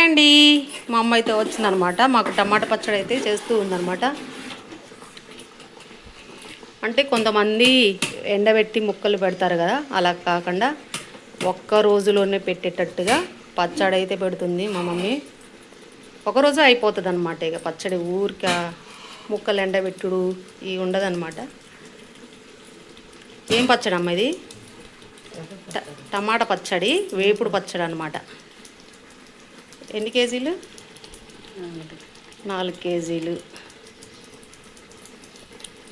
Hi అండి. మా అమ్మ అయితే వచ్చిందనమాట. మాకు టమాటా పచ్చడి అయితే చేస్తూ ఉందనమాట. అంటే కొంతమంది ఎండబెట్టి ముక్కలు పెడతారు కదా, అలా కాకుండా ఒక్క రోజులోనే పెట్టేటట్టుగా పచ్చడి అయితే పెడుతుంది మా మమ్మీ. ఒకరోజు అయిపోతుంది అనమాట. ఇక పచ్చడి ఊరిక ముక్కలు ఎండబెట్టుడు ఇవి ఉండదన్నమాట. ఏం పచ్చడి అమ్మ ఇది? టమాటా పచ్చడి, వేపుడు పచ్చడి అనమాట. ఎన్ని కేజీలు? 4 కేజీలు.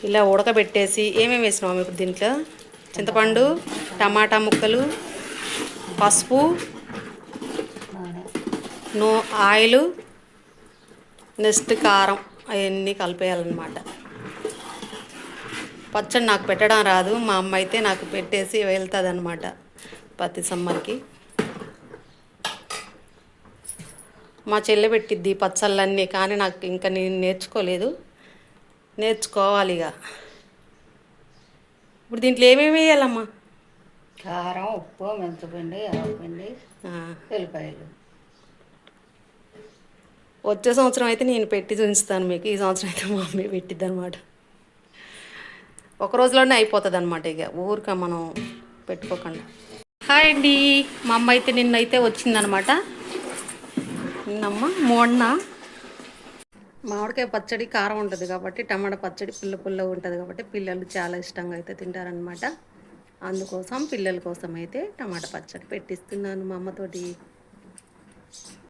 ఇలా ఉడకబెట్టేసి ఏమేమి వేసినాము ఇప్పుడు దీంట్లో? చింతపండు, టమాటా ముక్కలు, పసుపు, ఆయిల్, నెక్స్ట్ కారం, అవన్నీ కలిపేయాలన్నమాట. పచ్చడి నాకు పెట్టడం రాదు, మా అమ్మ అయితే నాకు పెట్టేసి వెళ్తుంది అనమాట ప్రతి సమ్మర్కి. మా చెల్లె పెట్టిద్ది పచ్చళ్ళన్నీ, కానీ నాకు ఇంకా నేను నేర్చుకోవాలి ఇక. ఇప్పుడు దీంట్లో ఏమేమి వేయాలమ్మా? కారం, ఉప్పు, మెంతిపిండి, ఆవపిండి, వెల్లిపాయలు. వచ్చే సంవత్సరం అయితే నేను పెట్టి చూపిస్తాను మీకు. ఈ సంవత్సరం అయితే మా మమ్మీ పెట్టిద్ది అనమాట. ఒక రోజులోనే అయిపోతుంది అనమాట, ఇక ఊరిక మనం పెట్టుకోకుండా. హాయ్ అండి. మా అమ్మ అయితే నిన్నైతే వచ్చిందనమాట. నిన్నమ్మ మొన్న మామిడికాయ పచ్చడి కారం ఉంటుంది కాబట్టి, టమాటా పచ్చడి పుల్లగా ఉంటుంది కాబట్టి పిల్లలు చాలా ఇష్టంగా అయితే తింటారనమాట. అందుకోసం పిల్లల కోసం అయితే టమాటా పచ్చడి పెట్టిస్తున్నాను మా అమ్మతోటి.